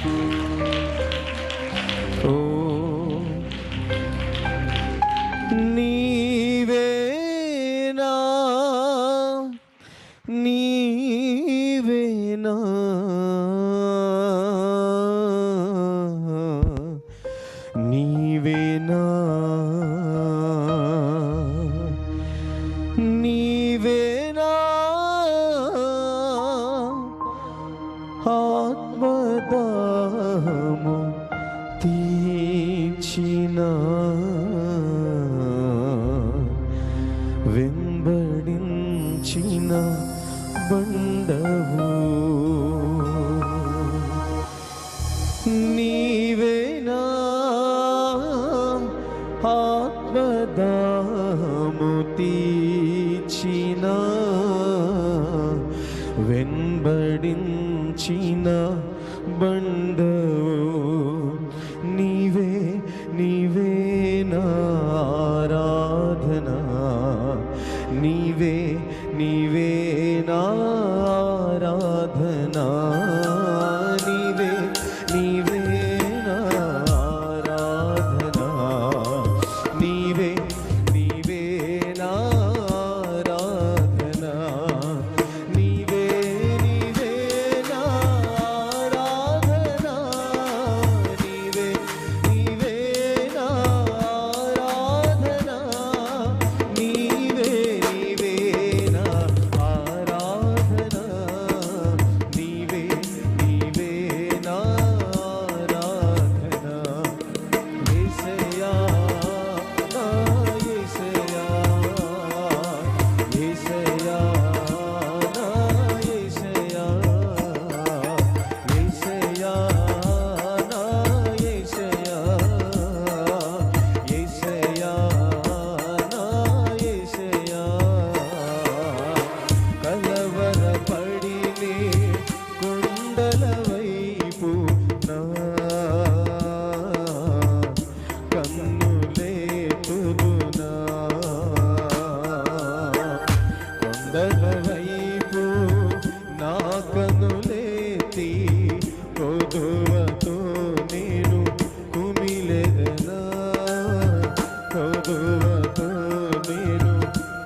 ఓ నీవేనా నీవేనా నీవేనా నీవేనా ఆత్మదాహము తీర్చిన వెంబడించిన బండవు నీవేనా ఆత్మదాహము తీర్చిన వెంబడించిన బండవు నీవే నీవే నా ఆరాధన నీవే నీవే నా ఆరాధన నీవే నీవే నా ఆరాధన నీవే నీవే నా ఆరాధన నీవే నీవే నా ఆరాధన నీవే నీవే నా ఆరాధన నీవే నీవే నా ఆరాధన నీవే నీవే నా ఆరాధన యేసయ్యా నా యేసయ్యా యేసయ్యా నా యేసయ్యా యేసయ్యా నా యేసయ్యా యేసయ్యా నా యేసయ్యా కలవరపడినే కొండల వైపు నా కన్నులేతునా కొండల వైపు నా కన్నులేతి కొదువతో నేను కుమిలెదనా కొదువతో నేను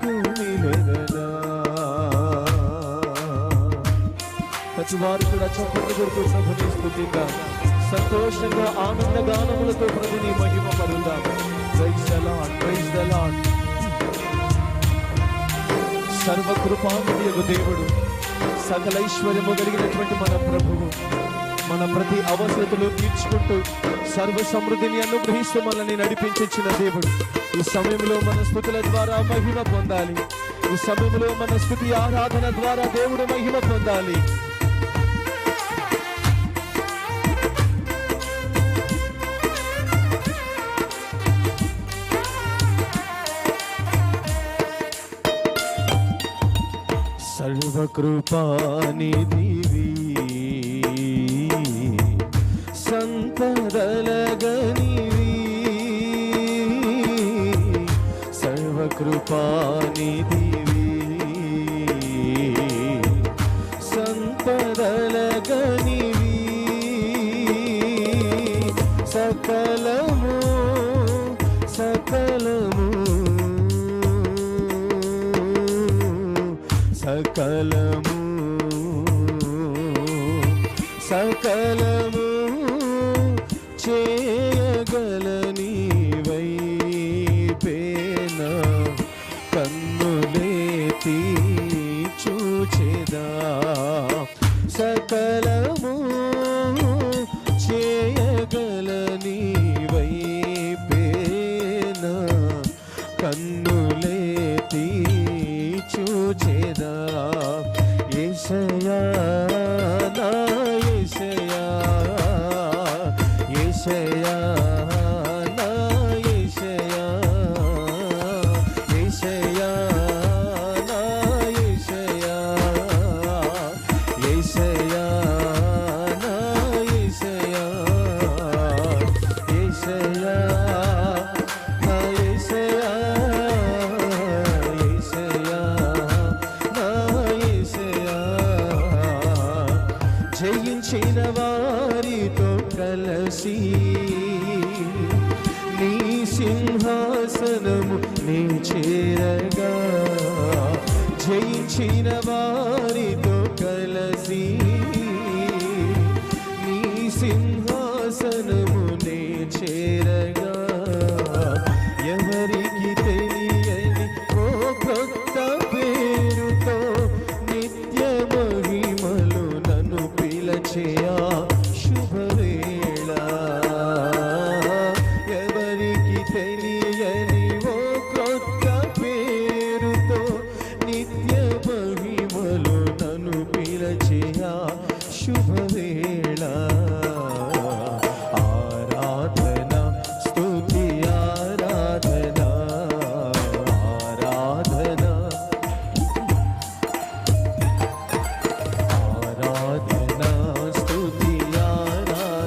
కుమిలెదనా ప్రతివారు కూడా చప్పట్లు కొడుతూ ప్రభుని స్తుతిద్దాం. సంతోషంగా ఆనంద గానములతో ప్రభుని మహిమ పరుద్దాం. Praise the Lord, praise the Lord. సర్వకృపామయుడు దేవుడు, సకల ఐశ్వర్యము కలిగినటువంటి మన ప్రభువు మన ప్రతి అవసరతలు తీర్చుకుంటూ సర్వ సమృద్ధిని అనుగ్రహిస్తూ మనల్ని నడిపించిన దేవుడు ఈ సమయంలో మన స్తుతుల ద్వారా మహిమ పొందాలి. ఈ సమయంలో మన స్తుతి ఆరాధన ద్వారా దేవుడు మహిమ పొందాలి. సర్వకృపానిధివి సంపదలగనివి సర్వకృపానిధివి సంపదలగనివి సకలము సకలము సకలము సకలము చేయగలని వైపేనా కన్నులేతి చూచెదా సకలము చేయగలని వైపేనా కన్నులేతి చూచెదా యేసయ్యా నా యేసయ్యా యేసయ్యా నా యేసయ్యా యేసయ్యా నా యేసయ్యా యేసయ్యా నా యేసయ్యా యేసయ్యా నా యేసయ్యా జయించిన వారితో కలసి నీ సింహాసనము నీ చేరగా జయించిన వారితో కలసి నీ సింహాసనము నే చేరగా ఎవరికి తెలియని ఓ కొత్త పేరుతో నిత్య మహిమలు నన్ను పిలచేయా శుభవేళ ఎవరికి తెలియని ఓ కొత్త పేరుతో నిత్య మహిమలు నన్ను పిలచేయా శుభవేళ ఆరాధన స్తుతి ఆరాధన ఆరాధన ఆరాధన స్తుతి ఆరాధన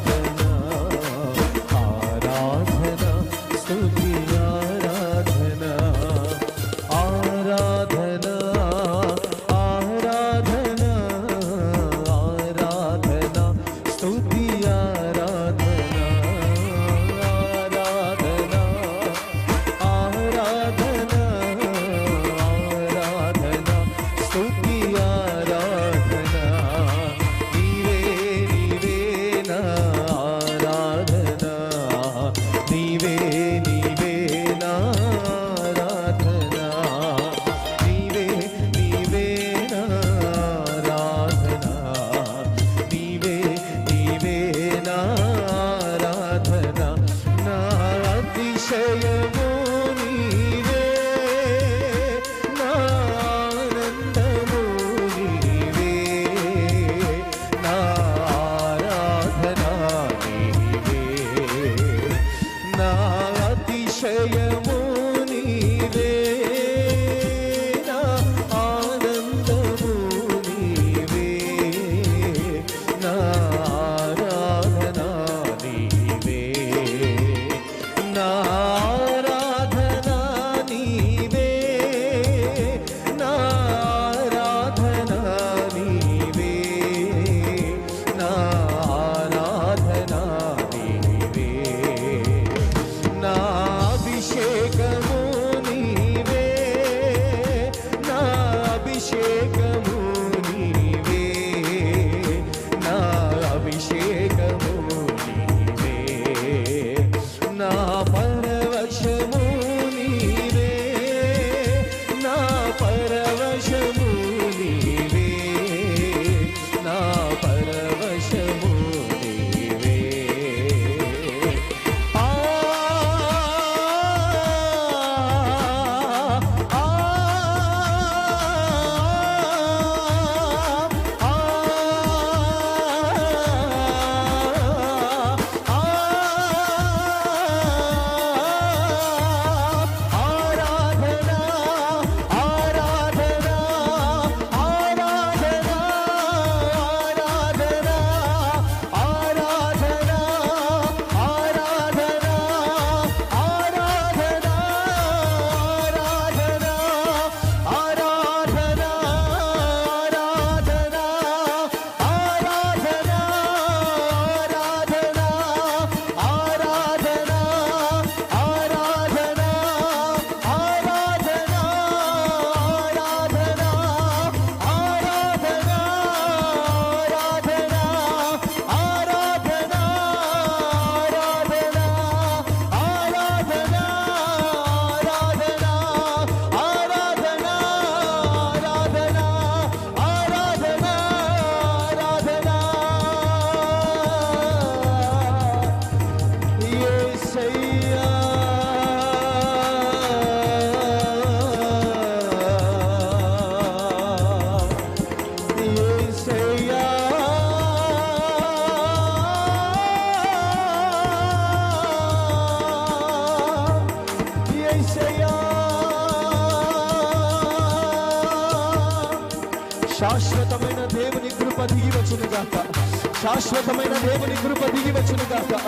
శాశ్వతమైన దేవుని కృప దిగి వచ్చును గాక.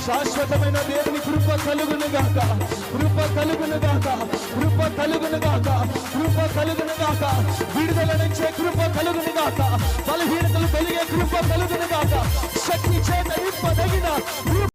శాశ్వతమైన దేవుని కృప కలుగును గాక. కృప కలుగును గాక. కృప కలుగును గాక. కృప కలుగును గాక. విడుదల నుంచే కృప కలుగును గాక. బలహీనతలు కలిగే కృప కలుగును గాక. శక్తి చేత నింపదగిన